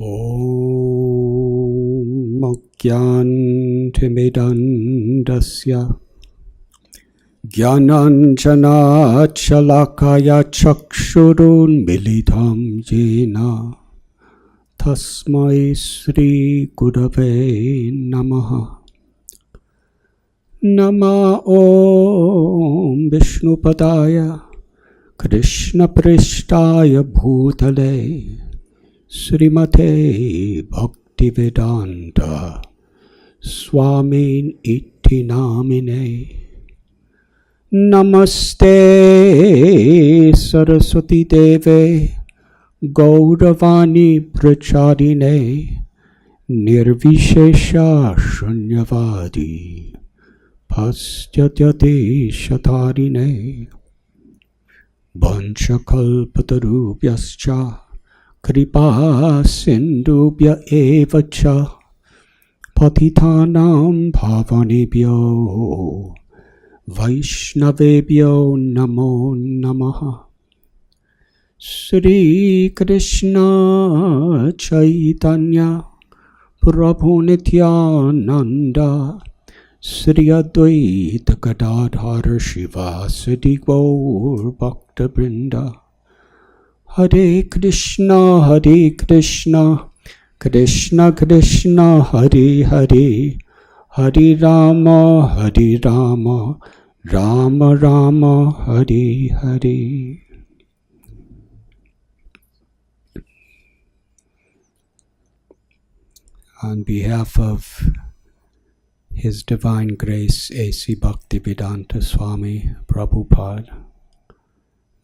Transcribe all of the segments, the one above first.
Om Mokyantimidandasya Jnananjana Chalakaya Chakshurun Militam Jena Tasmai Sri Gurave Namaha. Nama Om Vishnupadaya Krishna Prishtaya Bhutale Srimate Bhaktivedanta Swamin Iti Namine. Namaste Saraswati Deve Gauravani Pracharine Nirvishesha Shunyavadi Paschyatyate Shatarine Vanchakalpatarubhyascha Kripa Sindubhya Evacha Patitanam Bhavanebhyo Vaishnavebhyo Namo Namaha. Shri Krishna Chaitanya Prabhu Nityananda Shri Advaita Gadadhara Srivasa Gaur Bhakta Vrinda. Hare Krishna Krishna Krishna Hare Hare Hare Rama Rama Rama Hare Hare. On behalf of His Divine Grace A.C. Bhaktivedanta Swami Prabhupada,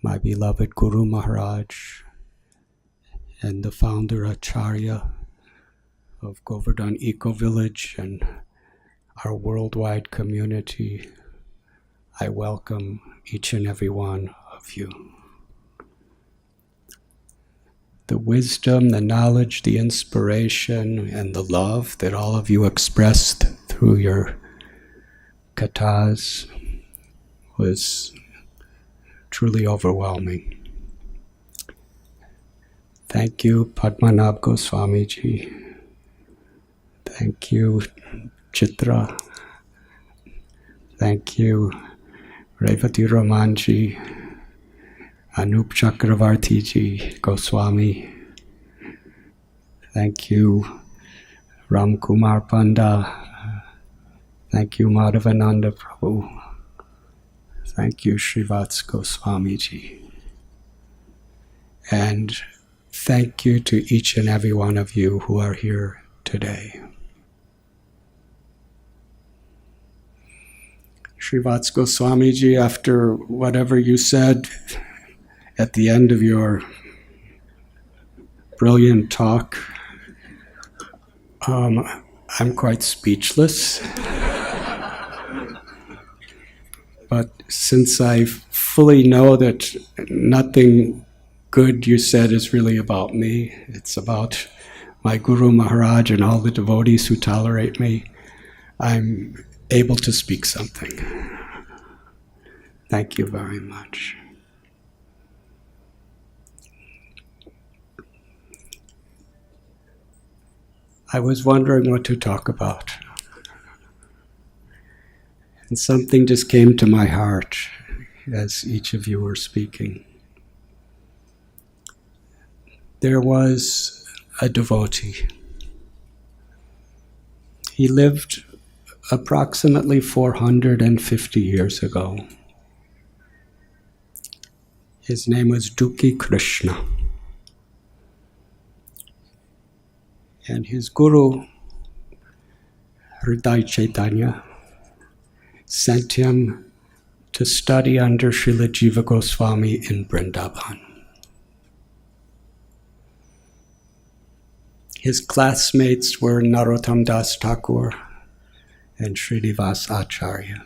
my beloved Guru Maharaj, and the founder Acharya of Govardhan Eco Village and our worldwide community, I welcome each and every one of you. The wisdom, the knowledge, the inspiration, and the love that all of you expressed through your kathas was truly overwhelming. Thank you, Padmanabh Goswami ji. Thank you, Chitra. Thank you, Revathi Raman ji, Anup Chakravarti ji, Goswami. Thank you, Ram Kumar Panda. Thank you, Madhavananda Prabhu. Thank you, Srivatsa Goswami ji. And thank you to each and every one of you who are here today. Srivatsa Goswami ji, after whatever you said at the end of your brilliant talk, I'm quite speechless. But since I fully know that nothing good you said is really about me, it's about my Guru Maharaj and all the devotees who tolerate me, I'm able to speak something. Thank you very much. I was wondering what to talk about. And something just came to my heart as each of you were speaking. There was a devotee. He lived approximately 450 years ago. His name was Dukhi Krishna. And his guru, Hridaya Chaitanya, sent him to study under Srila Jiva Goswami in Vrindavan. His classmates were Narottam Das Thakur and Srinivas Acharya.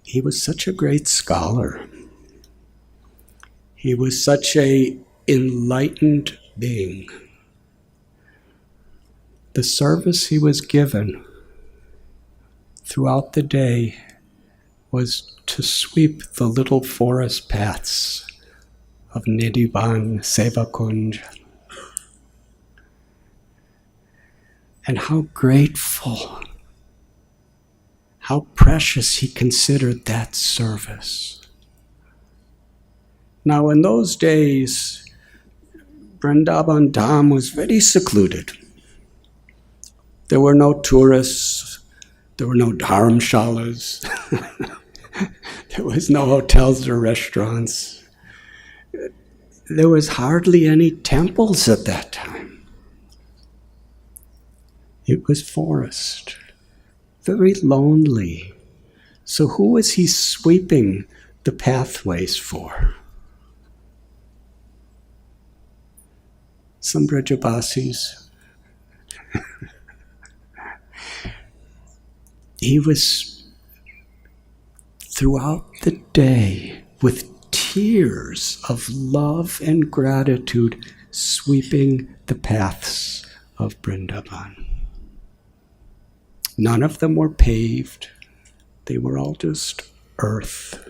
He was such a great scholar. He was such an enlightened being. The service he was given throughout the day was to sweep the little forest paths of Nidhivan, Seva Kunj. And how grateful, how precious he considered that service. Now in those days, Vrindavan Dham was very secluded. There were no tourists, there were no dharamshalas, there was no hotels or restaurants. There was hardly any temples at that time. It was forest, very lonely. So who was he sweeping the pathways for? Some Brajabasis. He was throughout the day with tears of love and gratitude sweeping the paths of Vrindavan. None of them were paved. They were all just earth.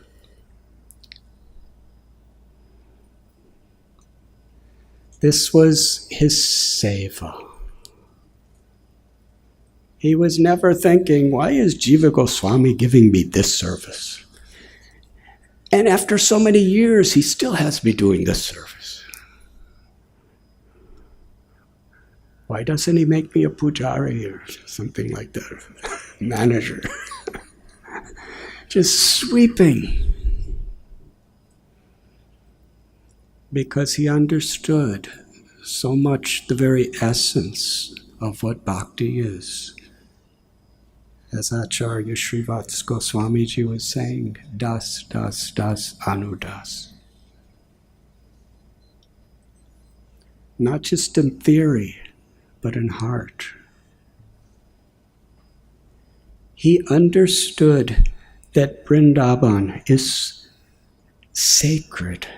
This was his seva. He was never thinking, why is Jiva Goswami giving me this service? And after so many years, he still has me doing this service. Why doesn't he make me a pujari or something like that? Manager. Just sweeping. Because he understood so much the very essence of what bhakti is. As Acharya Srivatsa Goswamiji was saying, das, das, das, anudas. Not just in theory, but in heart. He understood that Vrindavan is sacred,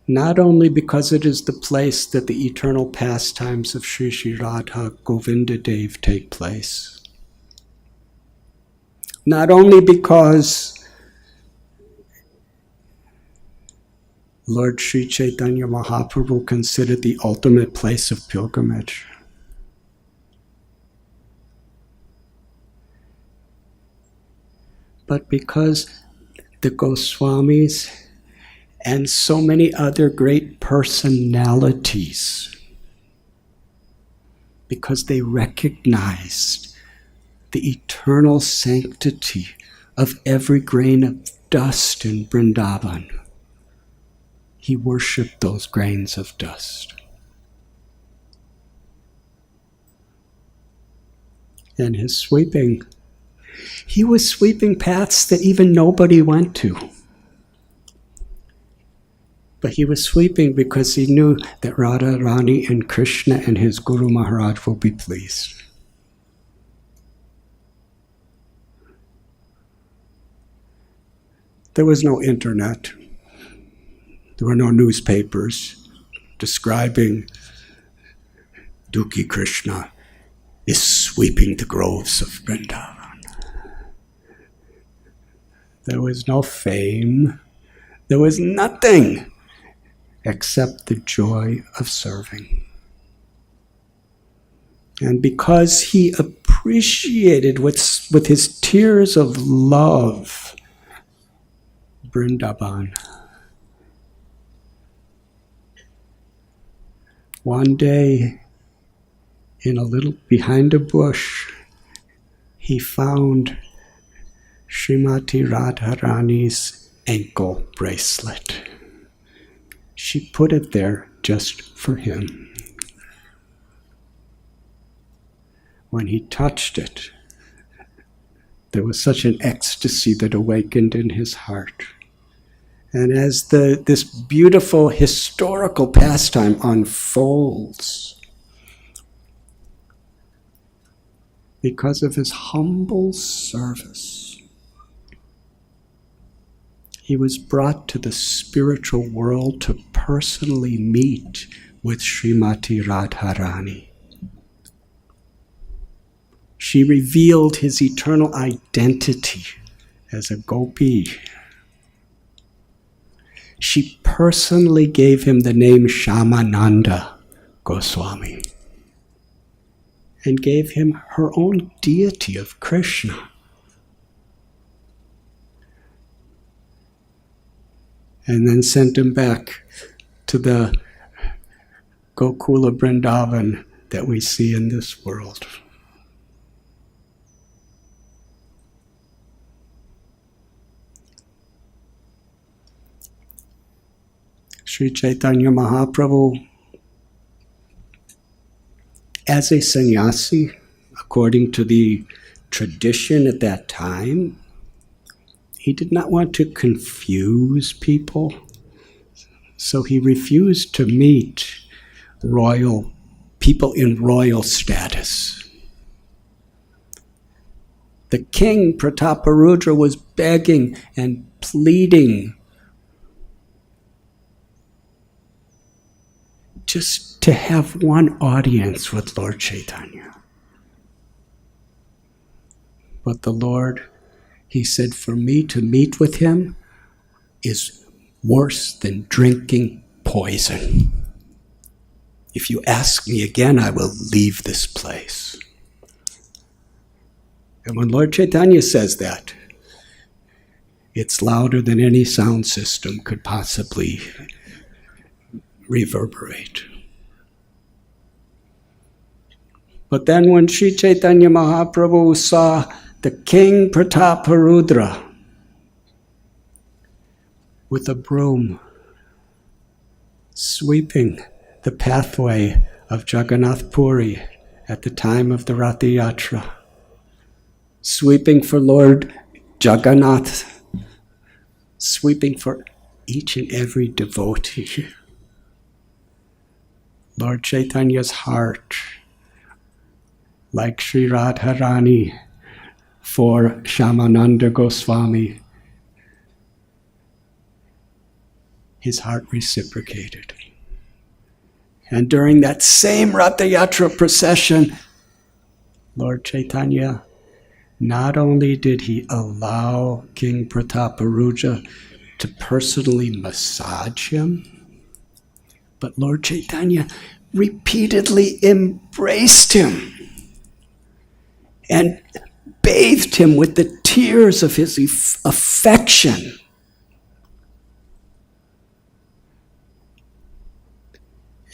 not only because it is the place that the eternal pastimes of Shri Shri Radha Govinda Dev take place, not only because Lord Sri Chaitanya Mahaprabhu considered the ultimate place of pilgrimage, but because the Goswamis and so many other great personalities, because they recognized the eternal sanctity of every grain of dust in Vrindavan. He worshipped those grains of dust. And his sweeping, he was sweeping paths that even nobody went to. But he was sweeping because he knew that Radha Rani and Krishna and his Guru Maharaj will be pleased. There was no internet. There were no newspapers describing Dukhi Krishna is sweeping the groves of Vrindavan. There was no fame. There was nothing except the joy of serving. And because he appreciated with his tears of love Vrindavan, one day, behind a bush, he found Srimati Radharani's ankle bracelet. She put it there just for him. When he touched it, there was such an ecstasy that awakened in his heart. And as this beautiful historical pastime unfolds, because of his humble service, he was brought to the spiritual world to personally meet with Srimati Radharani. She revealed his eternal identity as a gopi. She personally gave him the name Shamananda Goswami and gave him her own deity of Krishna. And then sent him back to the Gokula Vrindavan that we see in this world. Sri Chaitanya Mahaprabhu, as a sannyasi, according to the tradition at that time, he did not want to confuse people, so he refused to meet royal people in royal status. The king, Prataparudra, was begging and pleading just to have one audience with Lord Chaitanya. But the Lord, he said, for me to meet with him is worse than drinking poison. If you ask me again, I will leave this place. And when Lord Chaitanya says that, it's louder than any sound system could possibly reverberate. But then when Sri Chaitanya Mahaprabhu saw the king Prataparudra with a broom sweeping the pathway of Jagannath Puri at the time of the Ratha Yatra, sweeping for Lord Jagannath, sweeping for each and every devotee. Lord Chaitanya's heart, like Sri Radharani for Shamananda Goswami, his heart reciprocated. And during that same Ratha Yatra procession, Lord Chaitanya, not only did he allow King Prataparudra to personally massage him, but Lord Chaitanya repeatedly embraced him and bathed him with the tears of his affection.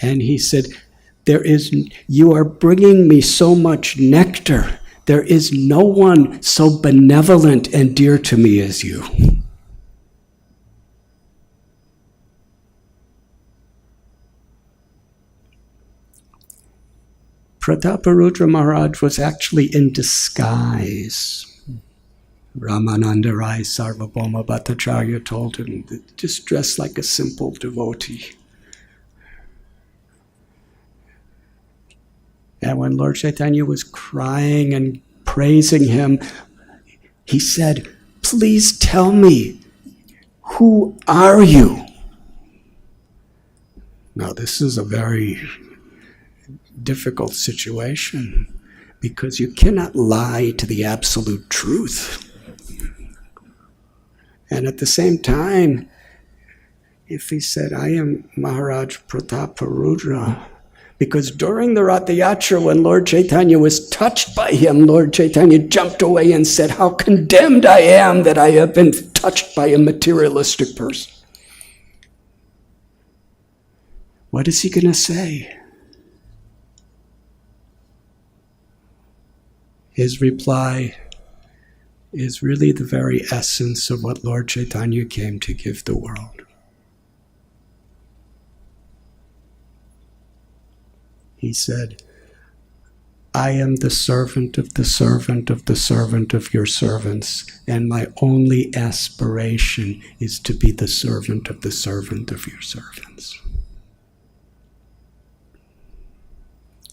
And he said, you are bringing me so much nectar. There is no one so benevolent and dear to me as you. Prataparudra Maharaj was actually in disguise. Ramananda Rai Sarvabhauma Bhattacharya told him, just dress like a simple devotee. And when Lord Chaitanya was crying and praising him, he said, please tell me, who are you? Now this is a very difficult situation because you cannot lie to the absolute truth. And at the same time, if he said, I am Maharaj Prataparudra, because during the Ratha Yatra, when Lord Chaitanya was touched by him, Lord Chaitanya jumped away and said, how condemned I am that I have been touched by a materialistic person. What is he going to say? His reply is really the very essence of what Lord Chaitanya came to give the world. He said, I am the servant of the servant of the servant of your servants, and my only aspiration is to be the servant of the servant of your servants.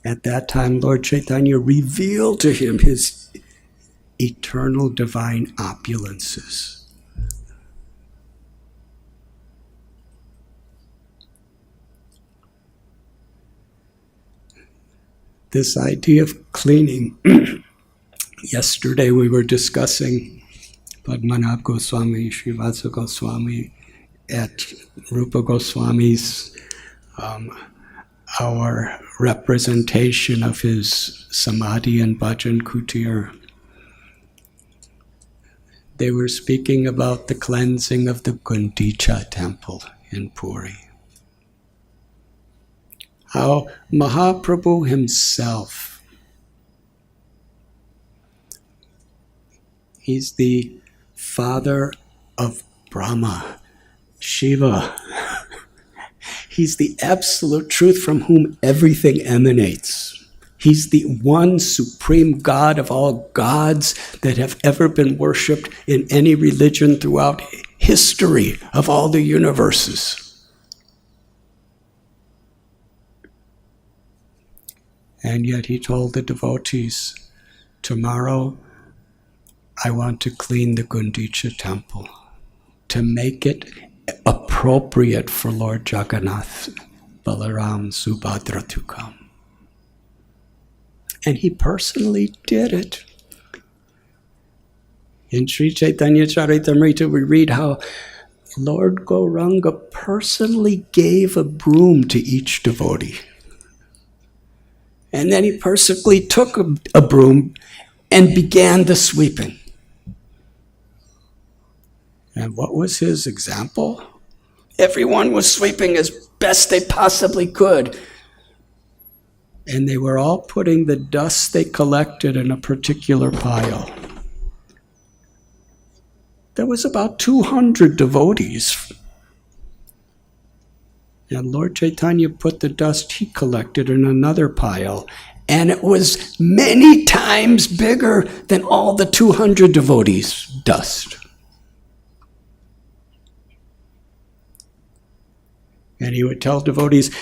At that time, Lord Chaitanya revealed to him his eternal divine opulences. This idea of cleaning. Yesterday we were discussing Padmanabh Goswami, Srivatsa Goswami, at Rupa Goswami's, our representation of his Samadhi and Bhajan Kutir. They were speaking about the cleansing of the Gundicha temple in Puri. How Mahaprabhu himself, he's the father of Brahma, Shiva. He's the absolute truth from whom everything emanates. He's the one supreme God of all gods that have ever been worshipped in any religion throughout history of all the universes. And yet he told the devotees, tomorrow I want to clean the Gundicha temple to make it appropriate for Lord Jagannath, Balaram, Subhadra to come. And he personally did it. In Sri Chaitanya Charitamrita we read how Lord Gauranga personally gave a broom to each devotee. And then he personally took a broom and began the sweeping. And what was his example? Everyone was sweeping as best they possibly could. And they were all putting the dust they collected in a particular pile. There was about 200 devotees. And Lord Chaitanya put the dust he collected in another pile. And it was many times bigger than all the 200 devotees' dust. And he would tell devotees,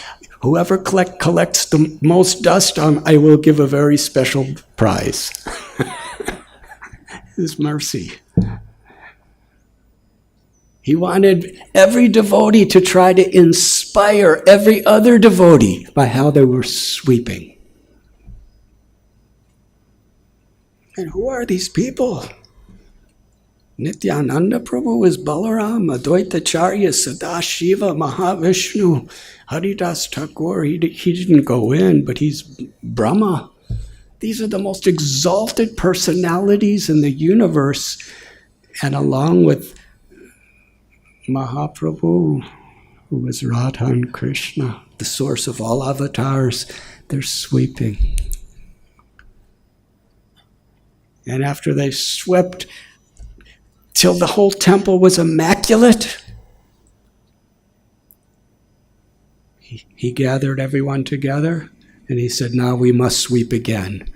whoever collects the most dust, I will give a very special prize. His mercy. He wanted every devotee to try to inspire every other devotee by how they were sweeping. And who are these people? Nityananda Prabhu is Balaram, Advaitacharya, Sadashiva, Mahavishnu, Haridas Thakur. He didn't go in, but he's Brahma. These are the most exalted personalities in the universe. And along with Mahaprabhu, who was Radha and Krishna, the source of all avatars, they're sweeping. And after they swept till the whole temple was immaculate, he gathered everyone together and he said, now we must sweep again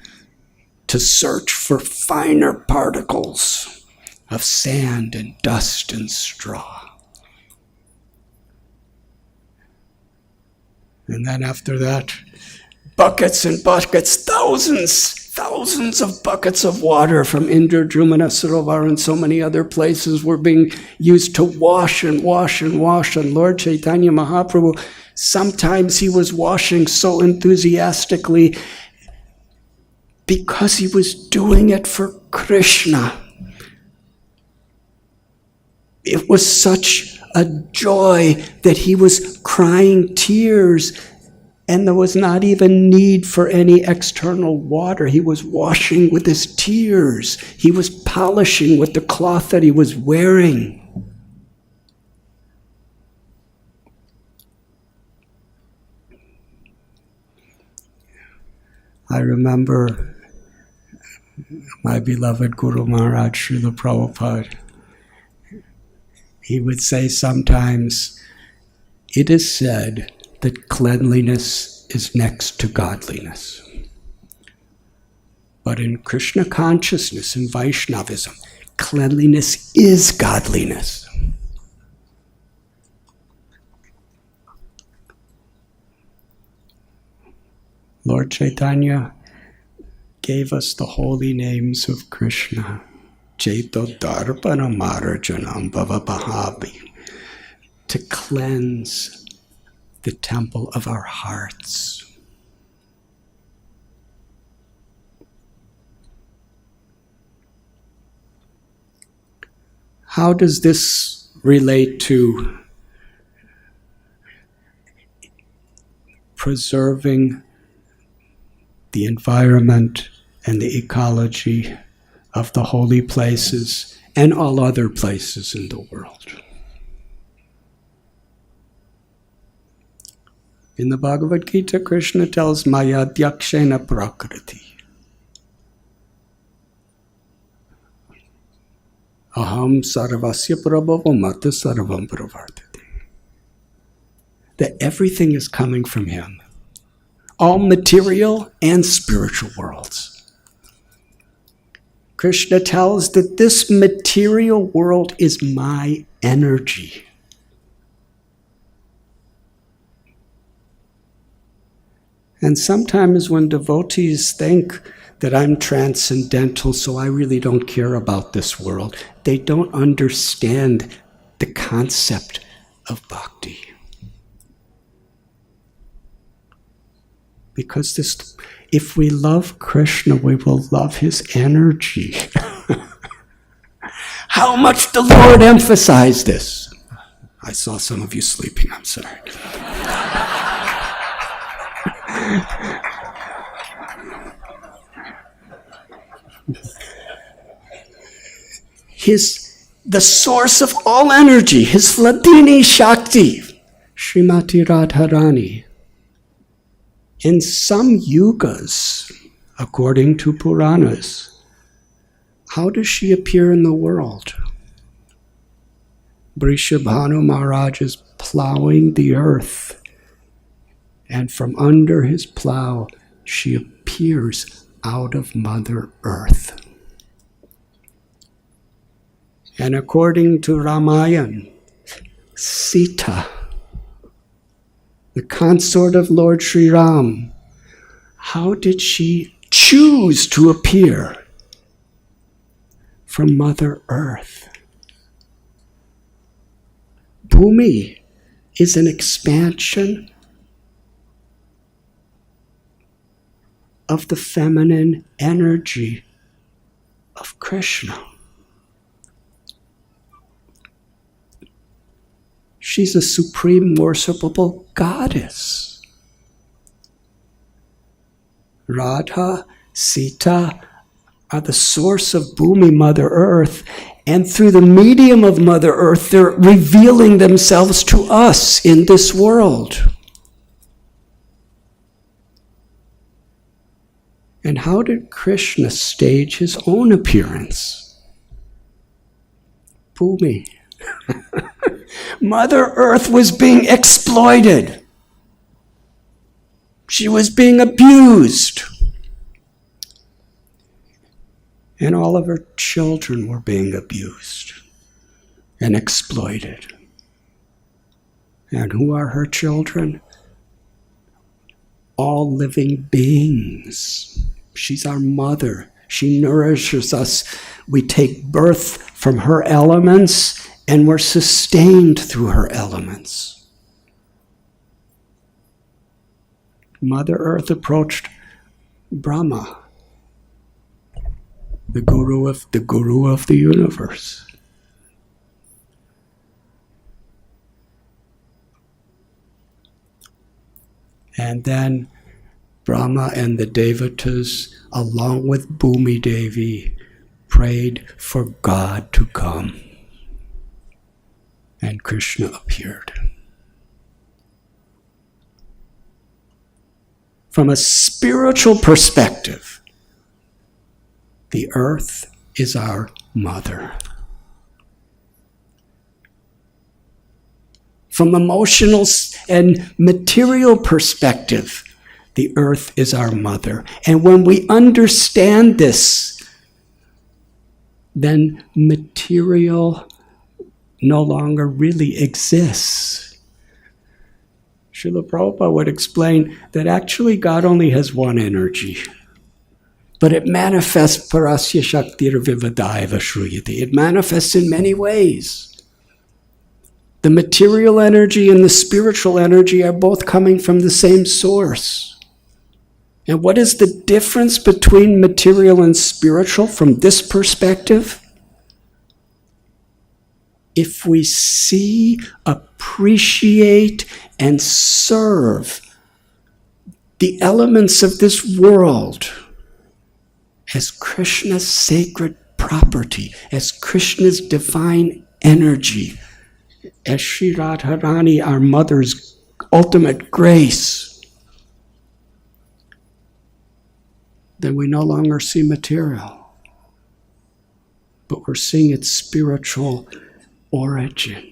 to search for finer particles of sand and dust and straw. And then after that, buckets and buckets, thousands of buckets of water from Indradrumana Sarovar and so many other places were being used to wash and wash and wash. And Lord Chaitanya Mahaprabhu, sometimes he was washing so enthusiastically because he was doing it for Krishna. It was such a joy that he was crying tears, and there was not even need for any external water. He was washing with his tears. He was polishing with the cloth that he was wearing. I remember my beloved Guru Maharaj, Srila Prabhupada. He would say sometimes, it is said that cleanliness is next to godliness. But in Krishna consciousness and Vaishnavism, cleanliness is godliness. Lord Chaitanya gave us the holy names of Krishna. Chaito Darpana Marajanam Bhavapahabi, to cleanse the temple of our hearts. How does this relate to preserving the environment and the ecology of the holy places and all other places in the world. In the Bhagavad Gita, Krishna tells Maya Dyakshena Prakriti. Aham sarvasya prabhavo mata sarvam pravartati. That everything is coming from him. All material and spiritual worlds. Krishna tells that this material world is my energy. And sometimes when devotees think that I'm transcendental, so I really don't care about this world, they don't understand the concept of bhakti. Because if we love Krishna, we will love his energy. How much the Lord emphasized this. I saw some of you sleeping, I'm sorry. The source of all energy, his Vladini Shakti, Srimati Radharani. In some yugas, according to Puranas, how does she appear in the world? Vrishabhanu Maharaj is plowing the earth, and from under his plow, she appears out of Mother Earth. And according to Ramayana, Sita, the consort of Lord Sri Ram, how did she choose to appear from Mother Earth? Bhumi is an expansion of the feminine energy of Krishna. She's a supreme worshipable goddess. Radha, Sita are the source of Bhumi, Mother Earth, and through the medium of Mother Earth, they're revealing themselves to us in this world. And how did Krishna stage his own appearance? Bhumi. Mother Earth was being exploited. She was being abused. And all of her children were being abused and exploited. And who are her children? All living beings. She's our mother. She nourishes us. We take birth from her elements, and we're sustained through her elements. Mother Earth approached Brahma, the guru of the universe. And then Brahma and the Devatas, along with Bhumi Devi, prayed for God to come. And Krishna appeared. From a spiritual perspective, the earth is our mother. From emotional and material perspective, the earth is our mother. And when we understand this, then material no longer really exists. Srila Prabhupada would explain that actually God only has one energy, but it manifests parasya shaktir vivadaiva shruyati. It manifests in many ways. The material energy and the spiritual energy are both coming from the same source. And what is the difference between material and spiritual from this perspective? If we see, appreciate, and serve the elements of this world as Krishna's sacred property, as Krishna's divine energy, as Shri Radharani, our mother's ultimate grace, then we no longer see material, but we're seeing its spiritual origin.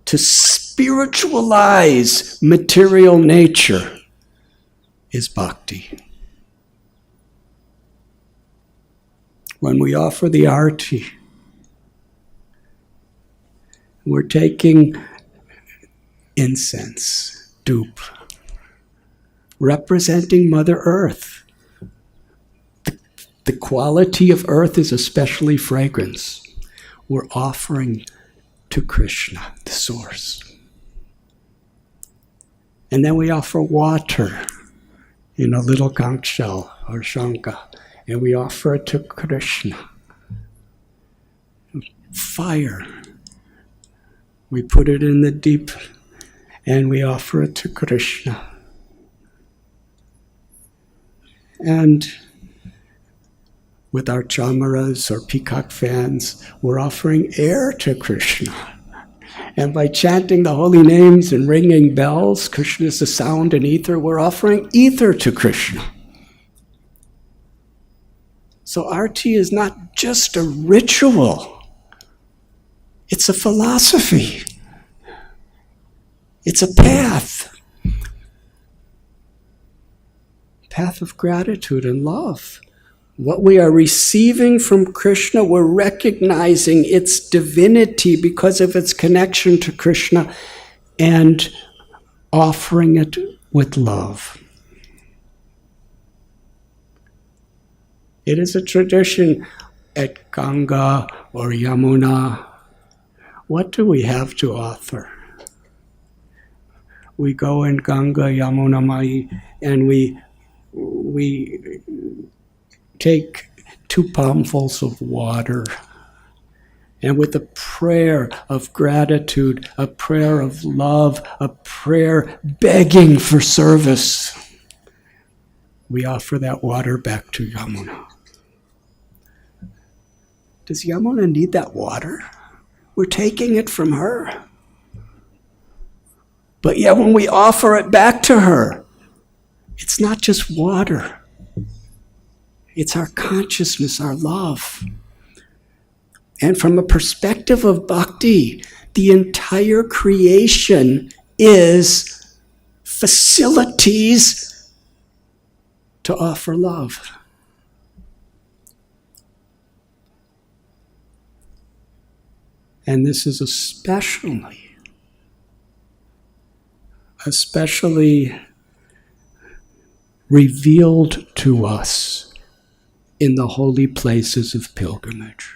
To spiritualize material nature is bhakti. When we offer the arti, we're taking incense, dupe, representing Mother Earth. The quality of earth is especially fragrance. We're offering to Krishna, the source. And then we offer water in a little conch shell or shanka, and we offer it to Krishna. Fire, we put it in the deep and we offer it to Krishna. And with our chamaras or peacock fans, we're offering air to Krishna. And by chanting the holy names and ringing bells, Krishna is the sound and ether, we're offering ether to Krishna. So arti is not just a ritual, it's a philosophy. It's a path of gratitude and love. What we are receiving from Krishna, we're recognizing its divinity because of its connection to Krishna and offering it with love. It is a tradition at Ganga or Yamuna. What do we have to offer? We go in Ganga, Yamuna Mai, and we take 2 palmfuls of water, and with a prayer of gratitude, a prayer of love, a prayer begging for service, we offer that water back to Yamuna. Does Yamuna need that water? We're taking it from her. But yet when we offer it back to her, it's not just water. It's our consciousness, our love. And from a perspective of bhakti, the entire creation is facilities to offer love. And this is especially revealed to us in the holy places of pilgrimage.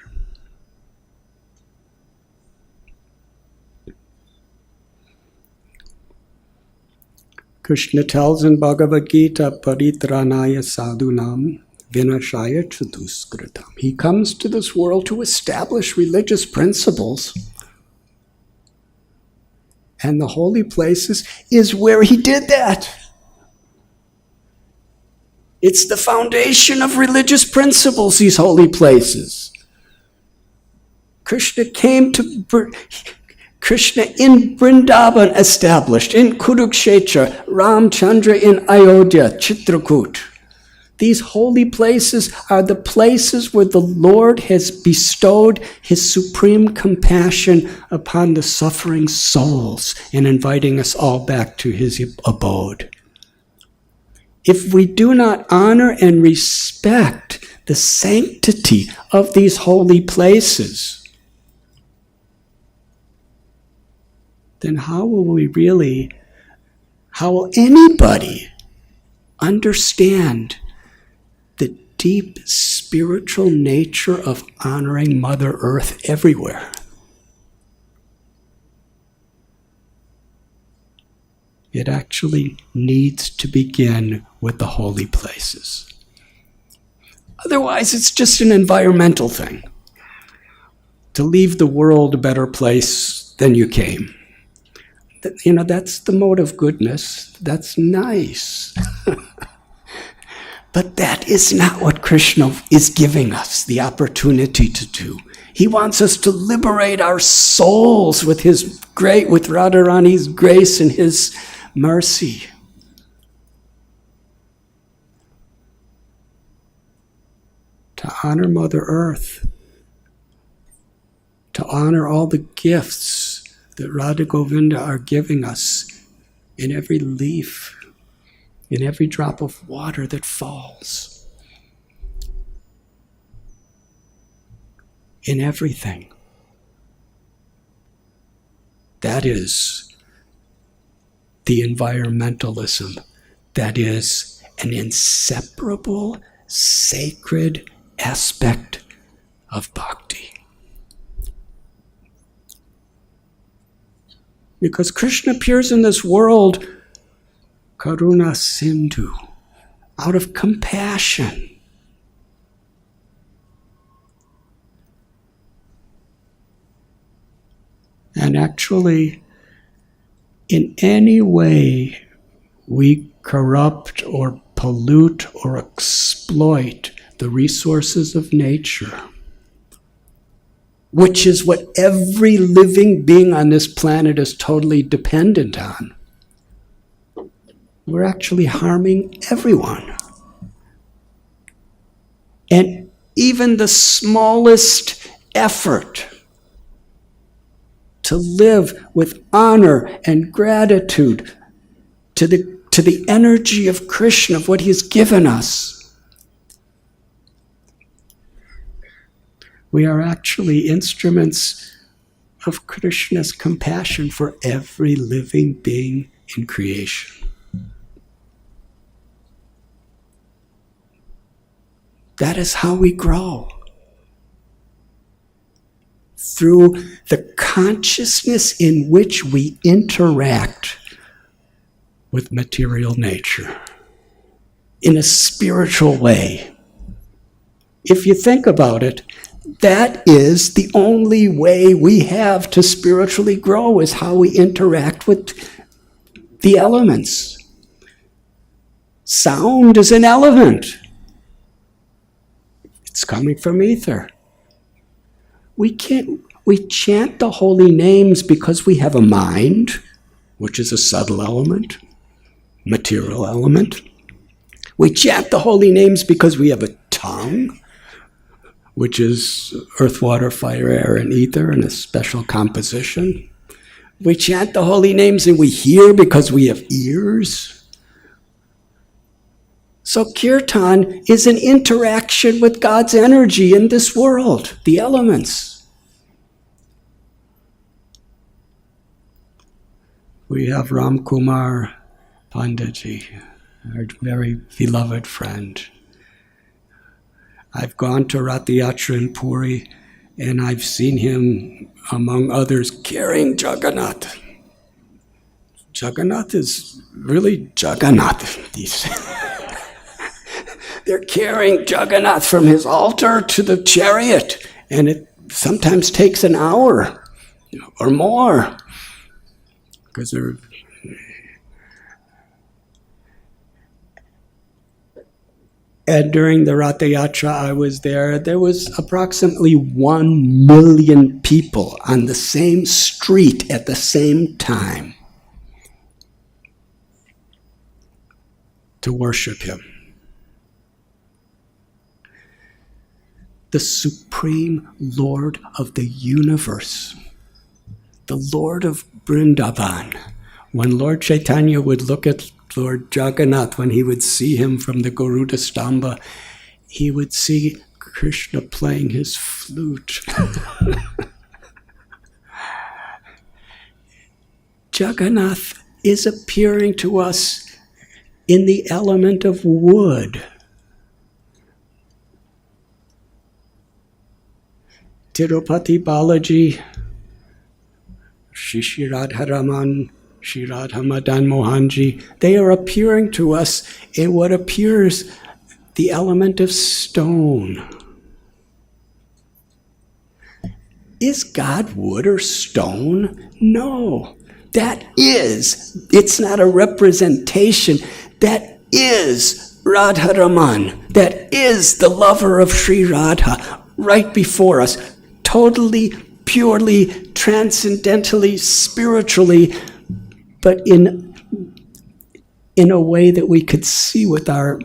Krishna tells in Bhagavad Gita, Paritranaya sadhunam vinashaya chaduskritam. He comes to this world to establish religious principles. And the holy places is where he did that. It's the foundation of religious principles, these holy places. Krishna in Vrindavan established, in Kurukshetra, Ramchandra in Ayodhya, Chitrakoot. These holy places are the places where the Lord has bestowed his supreme compassion upon the suffering souls and inviting us all back to his abode. If we do not honor and respect the sanctity of these holy places, then how will anybody understand the deep spiritual nature of honoring Mother Earth everywhere? It actually needs to begin with the holy places. Otherwise, it's just an environmental thing. To leave the world a better place than you came. That's the mode of goodness. That's nice. But that is not what Krishna is giving us the opportunity to do. He wants us to liberate our souls with with Radharani's grace and his mercy. To honor Mother Earth. To honor all the gifts that Radha Govinda are giving us in every leaf, in every drop of water that falls, in everything. That is the environmentalism. That is an inseparable, sacred aspect of bhakti. Because Krishna appears in this world, Karuna Sindhu, out of compassion. And actually, in any way we corrupt or pollute or exploit the resources of nature, which is what every living being on this planet is totally dependent on, we're actually harming everyone. And even the smallest effort to live with honor and gratitude to the energy of Krishna, of what he has given us, we are actually instruments of Krishna's compassion for every living being in creation. That is how we grow. Through the consciousness in which we interact with material nature in a spiritual way. If you think about it, that is the only way we have to spiritually grow, is how we interact with the elements. Sound is an element. It's coming from ether. We chant the holy names because we have a mind, which is a subtle element, material element. We chant the holy names because we have a tongue, which is earth, water, fire, air, and ether in a special composition. We chant the holy names and we hear because we have ears. So kirtan is an interaction with God's energy in this world, the elements. We have Ram Kumar Panditji, our very beloved friend. I've gone to Rath Yatra in Puri, and I've seen him, among others, carrying Jagannath. Jagannath is really Jagannath. They're carrying Jagannath from his altar to the chariot, and it sometimes takes an hour or more, because they're... And during the Rath Yatra I was there was approximately 1 million people on the same street at the same time to worship him. The Supreme Lord of the universe, the Lord of Vrindavan. When Lord Chaitanya would look at Lord Jagannath, when he would see him from the Garuda Stamba, he would see Krishna playing his flute. Jagannath is appearing to us in the element of wood. Tirupati Balaji, Shri Radha Raman, Shri Radha Madan Mohanji, they are appearing to us in what appears the element of stone. Is God wood or stone? No. That is, it's not a representation, that is Radha Raman. That is the lover of Sri Radha right before us, totally, purely, transcendentally, spiritually, but in a way that we could see with our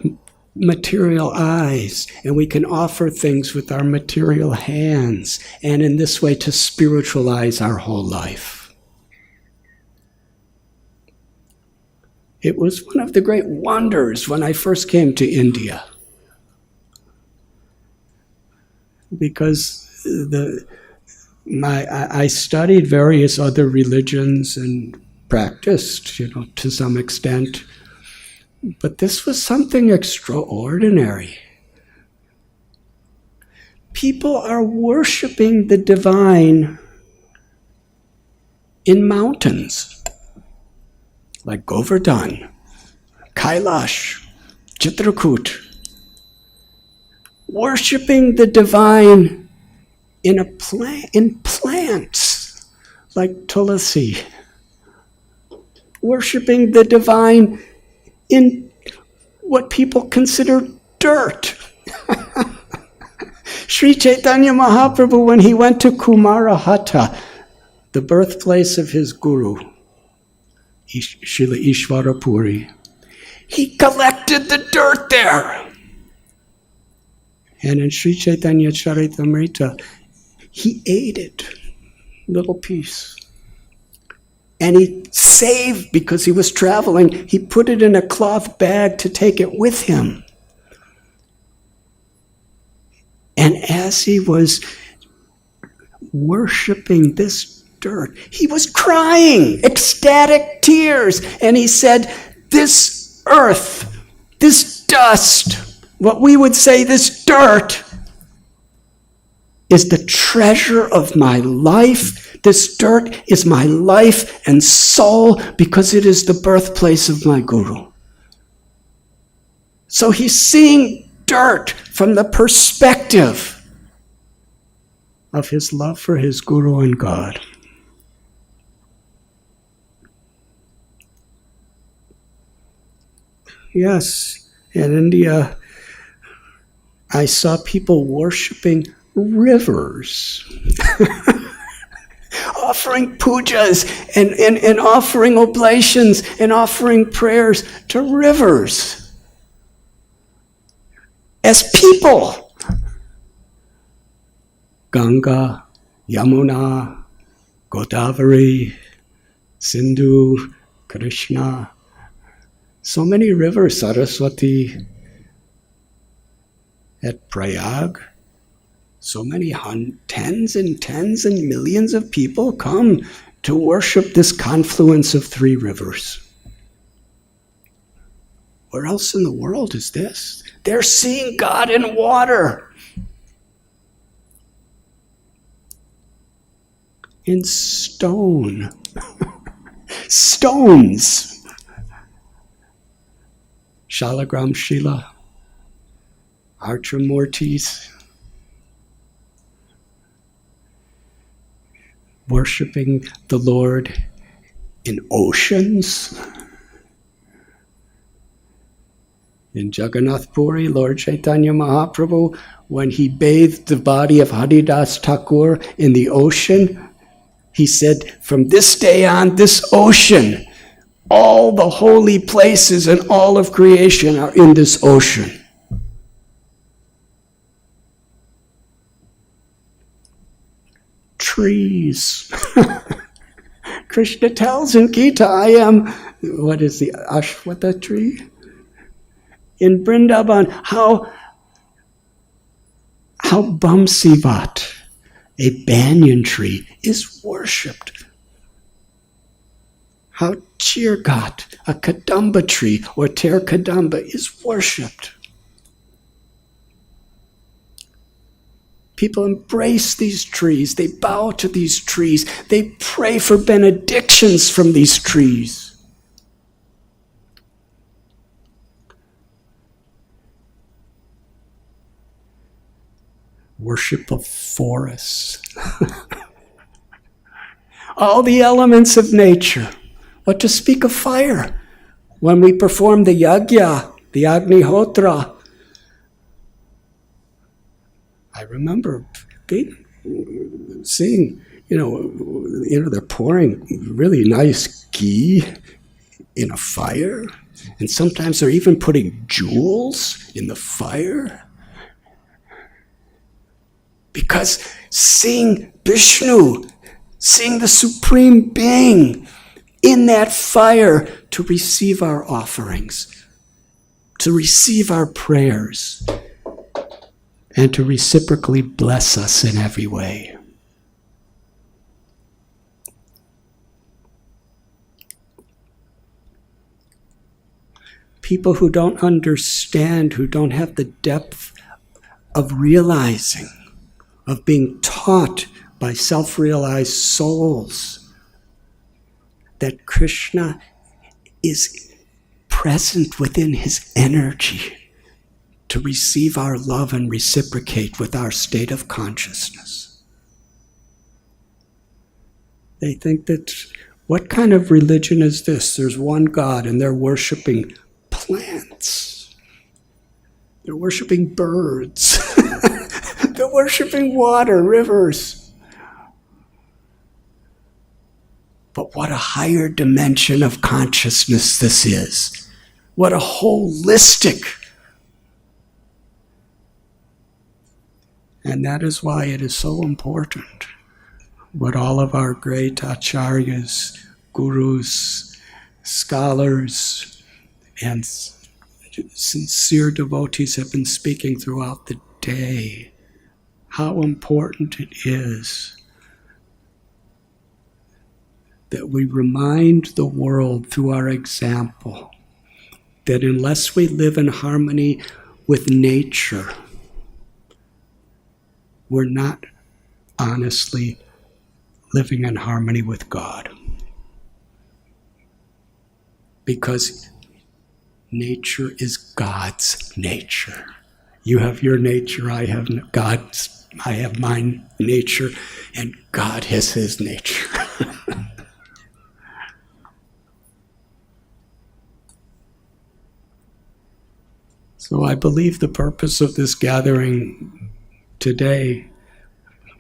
material eyes, and we can offer things with our material hands, and in this way to spiritualize our whole life. It was one of the great wonders when I first came to India, because I studied various other religions and practiced, to some extent, but this was something extraordinary. People are worshiping the divine in mountains, like Govardhan, Kailash, Chitrakoot, worshiping the divine in plants, like Tulasi, worshiping the divine in what people consider dirt. Sri Chaitanya Mahaprabhu, when he went to Kumarahata, the birthplace of his guru, Srila Ishwarapuri, he collected the dirt there. And in Sri Chaitanya Charitamrita, he ate it, little piece. And he saved, because he was traveling, he put it in a cloth bag to take it with him. And as he was worshiping this dirt, he was crying, ecstatic tears. And he said, this earth, this dust, what we would say this dirt, is the treasure of my life. This dirt is my life and soul, because it is the birthplace of my guru. So he's seeing dirt from the perspective of his love for his guru and God. Yes, in India, I saw people worshiping rivers, offering pujas and offering oblations and offering prayers to rivers as people. Ganga, Yamuna, Godavari, Sindhu, Krishna, so many rivers, Saraswati, at Prayag, so many tens and tens and millions of people come to worship this confluence of three rivers. Where else in the world is this? They're seeing God in water. In stone. Stones. Shalagram Shila, Archamurtis, worshiping the Lord in oceans. In Jagannath Puri, Lord Chaitanya Mahaprabhu, when he bathed the body of Haridas Thakur in the ocean, he said, from this day on, this ocean, all the holy places and all of creation are in this ocean. Trees. Krishna tells in Gita, I am, what is the Ashwata tree? In Vrindavan, how Bamsivat, a banyan tree, is worshipped. How Chirgat, a Kadamba tree, or Ter Kadamba, is worshipped. People embrace these trees. They bow to these trees. They pray for benedictions from these trees. Worship of forests. all the elements of nature. What to speak of fire? When we perform the yajna, the Agnihotra, I remember seeing, they're pouring really nice ghee in a fire, and sometimes they're even putting jewels in the fire. Because seeing Vishnu, seeing the Supreme Being in that fire to receive our offerings, to receive our prayers, and to reciprocally bless us in every way. People who don't understand, who don't have the depth of realizing, of being taught by self-realized souls that Krishna is present within his energy to receive our love and reciprocate with our state of consciousness. They think that, what kind of religion is this? There's one God and they're worshiping plants. They're worshiping birds. They're worshiping water, rivers. But what a higher dimension of consciousness this is. What a holistic. And that is why it is so important what all of our great acharyas, gurus, scholars, and sincere devotees have been speaking throughout the day. How important it is that we remind the world through our example that unless we live in harmony with nature, we're not honestly living in harmony with God. Because nature is God's nature. You have your nature, I have my nature, and God has his nature. So I believe the purpose of this gathering today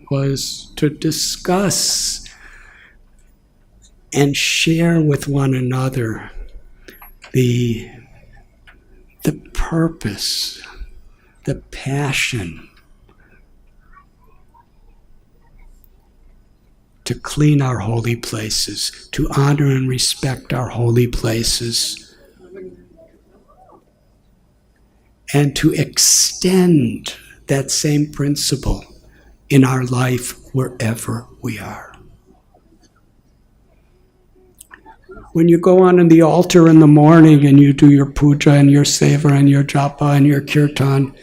was to discuss and share with one another the purpose, the passion to clean our holy places, to honor and respect our holy places, and to extend that same principle in our life wherever we are. When you go on in the altar in the morning and you do your puja and your seva and your japa and your kirtan,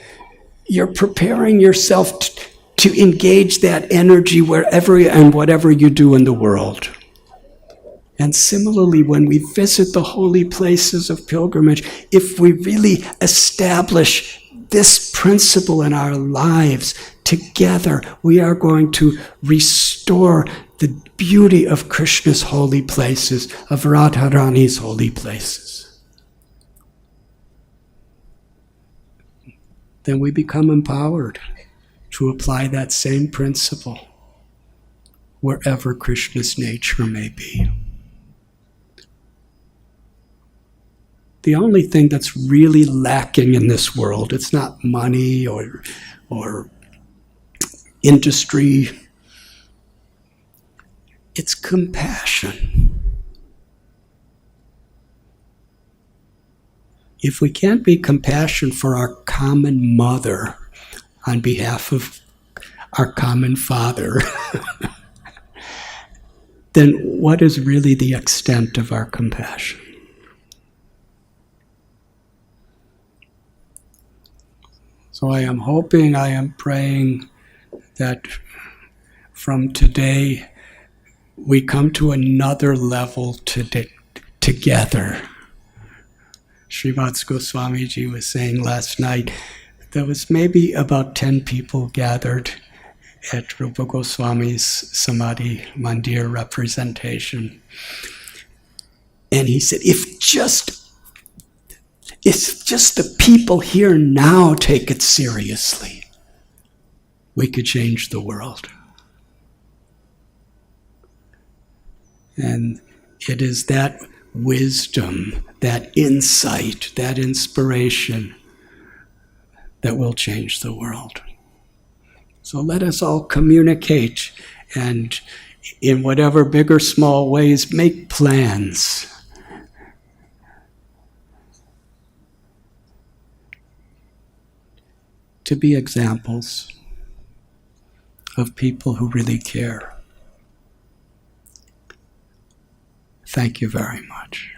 you're preparing yourself to engage that energy wherever and whatever you do in the world. And similarly, when we visit the holy places of pilgrimage, if we really establish this principle in our lives, together we are going to restore the beauty of Krishna's holy places, of Radharani's holy places. Then we become empowered to apply that same principle wherever Krishna's nature may be. The only thing that's really lacking in this world, it's not money or industry, it's compassion. If we can't be compassionate for our common mother on behalf of our common father, then what is really the extent of our compassion? So I am hoping, I am praying that from today we come to another level together. Srivatsa Goswami ji was saying last night, there was maybe about 10 people gathered, at Rupa Goswami's Samadhi Mandir representation. And he said, if just the people here now take it seriously, we could change the world. And it is that wisdom, that insight, that inspiration that will change the world. So let us all communicate and in whatever big or small ways make plans to be examples of people who really care. Thank you very much.